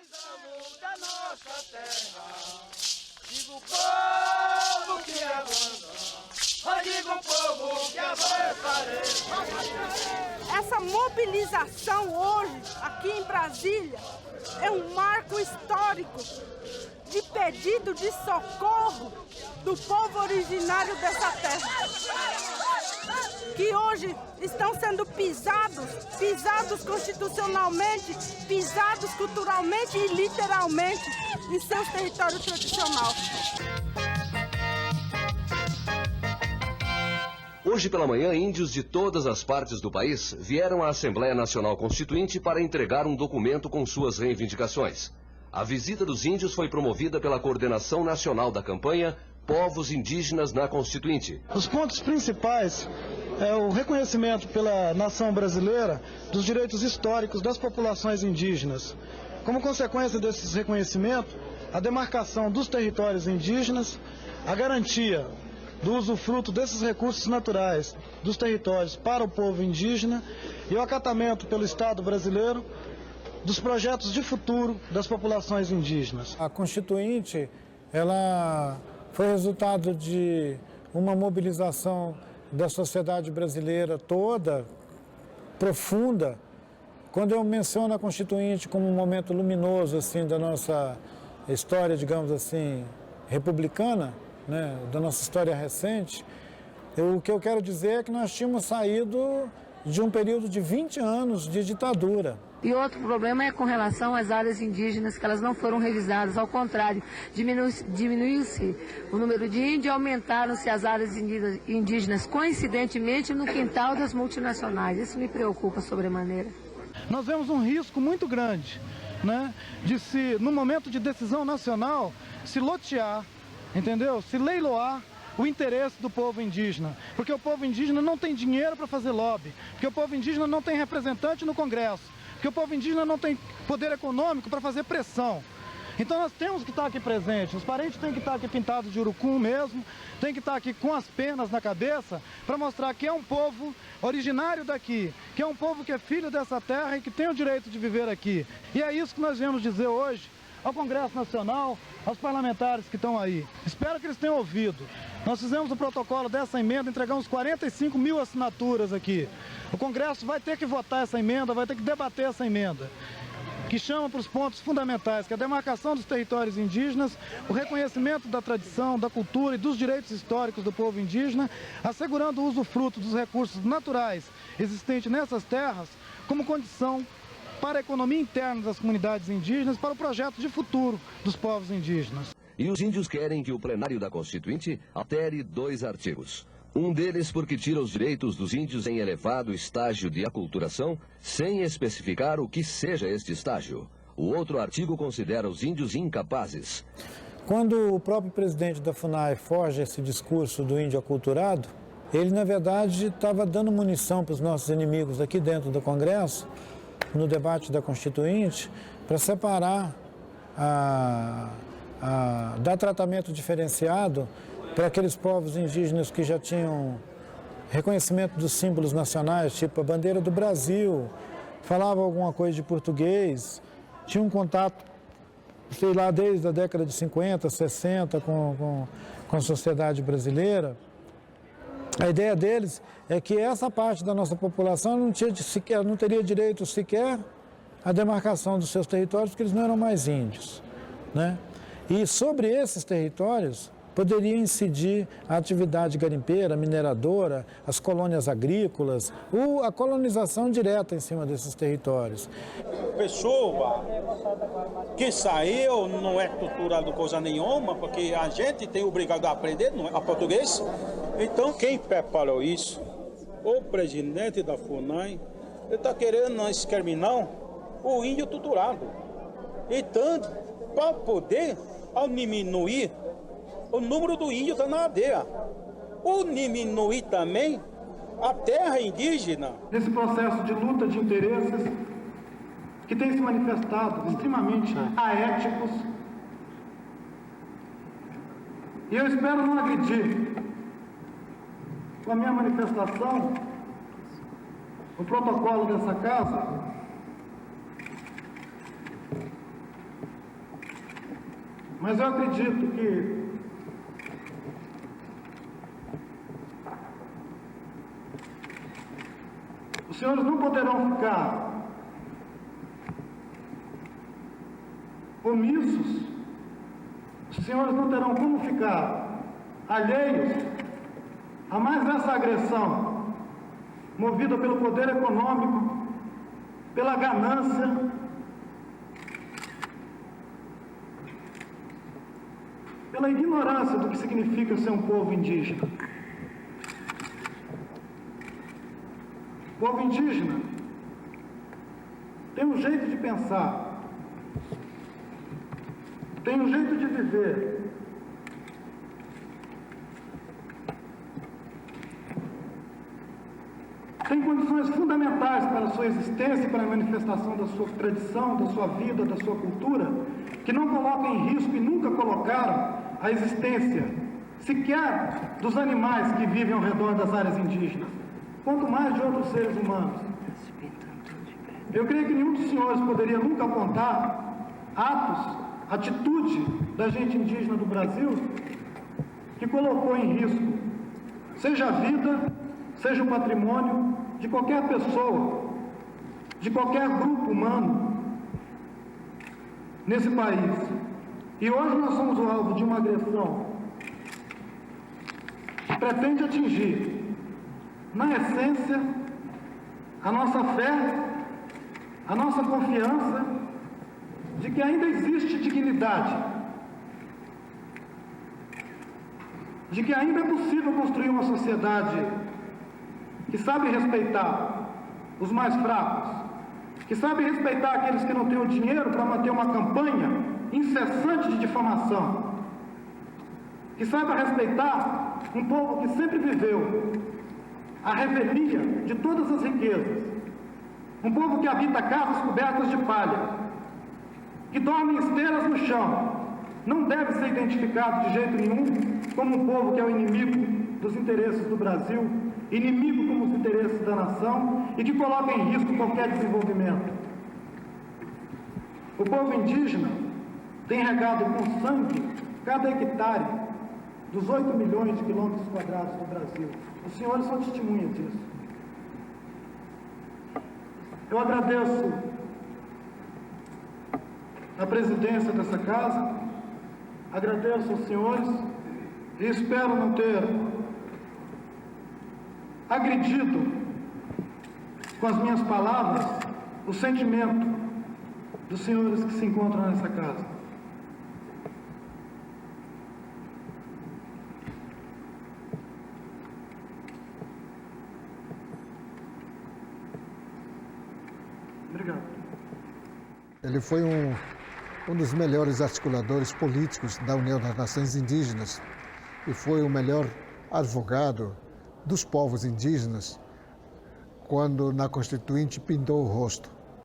Precisamos da nossa terra. Digo povo que avança, digo povo que avança. Essa mobilização hoje, aqui em Brasília, é um marco histórico de pedido de socorro do povo originário dessa terra, que hoje estão sendo pisados constitucionalmente, pisados culturalmente e literalmente em seus territórios tradicionais. Hoje pela manhã, índios de todas as partes do país vieram à Assembleia Nacional Constituinte para entregar um documento com suas reivindicações. A visita dos índios foi promovida pela Coordenação Nacional da Campanha Povos Indígenas na Constituinte. Os pontos principais é o reconhecimento pela nação brasileira dos direitos históricos das populações indígenas. Como consequência desses reconhecimentos, a demarcação dos territórios indígenas, a garantia do usufruto desses recursos naturais dos territórios para o povo indígena e o acatamento pelo Estado brasileiro dos projetos de futuro das populações indígenas. A Constituinte, ela foi resultado de uma mobilização da sociedade brasileira toda, profunda. Quando eu menciono a Constituinte como um momento luminoso assim, da nossa história, digamos assim, republicana, né, da nossa história recente, o que eu quero dizer é que nós tínhamos saído de um período de 20 anos de ditadura. E outro problema é com relação às áreas indígenas, que elas não foram revisadas, ao contrário, diminuiu-se o número de índios e aumentaram-se as áreas indígenas, coincidentemente, no quintal das multinacionais. Isso me preocupa sobremaneira. Nós vemos um risco muito grande, né, de se, no momento de decisão nacional, se lotear, entendeu? Se leiloar o interesse do povo indígena, porque o povo indígena não tem dinheiro para fazer lobby, porque o povo indígena não tem representante no Congresso, porque o povo indígena não tem poder econômico para fazer pressão. Então nós temos que estar aqui presentes, os parentes têm que estar aqui pintados de urucum mesmo, tem que estar aqui com as penas na cabeça para mostrar que é um povo originário daqui, que é um povo que é filho dessa terra e que tem o direito de viver aqui. E é isso que nós viemos dizer hoje ao Congresso Nacional, aos parlamentares que estão aí. Espero que eles tenham ouvido. Nós fizemos o protocolo dessa emenda, entregamos 45 mil assinaturas aqui. O Congresso vai ter que votar essa emenda, vai ter que debater essa emenda, que chama para os pontos fundamentais, que é a demarcação dos territórios indígenas, o reconhecimento da tradição, da cultura e dos direitos históricos do povo indígena, assegurando o usufruto dos recursos naturais existentes nessas terras como condição para a economia interna das comunidades indígenas, para o projeto de futuro dos povos indígenas. E os índios querem que o plenário da Constituinte altere 2 artigos. Um deles porque tira os direitos dos índios em elevado estágio de aculturação, sem especificar o que seja este estágio. O outro artigo considera os índios incapazes. Quando o próprio presidente da FUNAI forja esse discurso do índio aculturado, ele, na verdade, estava dando munição para os nossos inimigos aqui dentro do Congresso, no debate da Constituinte, para separar, dar tratamento diferenciado para aqueles povos indígenas que já tinham reconhecimento dos símbolos nacionais, tipo a bandeira do Brasil, falavam alguma coisa de português, tinham um contato, sei lá, desde a década de 50, 60 com a sociedade brasileira. A ideia deles é que essa parte da nossa população não teria direito sequer à demarcação dos seus territórios, porque eles não eram mais índios, né? E sobre esses territórios poderia incidir a atividade garimpeira, mineradora, as colônias agrícolas, a colonização direta em cima desses territórios. Pessoa que saiu não é culturado coisa nenhuma, porque a gente tem obrigado a aprender a português. Então, quem preparou isso, o presidente da FUNAI, ele está querendo exterminar o índio tutorado. Então, para poder diminuir o número do índio está na aldeia. Ou diminuir também a terra indígena. Nesse processo de luta de interesses, que tem se manifestado extremamente aéticos, e eu espero não agredir com a minha manifestação o protocolo dessa casa, Mas eu acredito que os senhores não poderão ficar omissos, os senhores não terão como ficar alheios a mais essa agressão movida pelo poder econômico, pela ganância, pela ignorância do que significa ser um povo indígena. O povo indígena tem um jeito de pensar, tem um jeito de viver, tem condições fundamentais para a sua existência e para a manifestação da sua tradição, da sua vida, da sua cultura, que não colocam em risco e nunca colocaram a existência sequer dos animais que vivem ao redor das áreas indígenas, quanto mais de outros seres humanos. Eu creio que nenhum dos senhores poderia nunca apontar atos, atitude da gente indígena do Brasil que colocou em risco, seja a vida, seja o patrimônio de qualquer pessoa, de qualquer grupo humano nesse país. E hoje nós somos o alvo de uma agressão que pretende atingir, na essência, a nossa fé, a nossa confiança de que ainda existe dignidade, de que ainda é possível construir uma sociedade que sabe respeitar os mais fracos, que sabe respeitar aqueles que não têm o dinheiro para manter uma campanha incessante de difamação, que saiba respeitar um povo que sempre viveu a revelia de todas as riquezas, um povo que habita casas cobertas de palha, que dorme em esteiras no chão, não deve ser identificado de jeito nenhum como um povo que é o inimigo dos interesses do Brasil, inimigo como os interesses da nação e que coloca em risco qualquer desenvolvimento. O povo indígena tem regado com sangue cada hectare dos 8 milhões de quilômetros quadrados do Brasil. Os senhores são testemunhas disso. Eu agradeço a presidência dessa casa, agradeço aos senhores e espero não ter agredido com as minhas palavras o sentimento dos senhores que se encontram nessa casa. Obrigado. Ele foi um dos melhores articuladores políticos da União das Nações Indígenas e foi o melhor advogado dos povos indígenas quando na Constituinte pintou o rosto.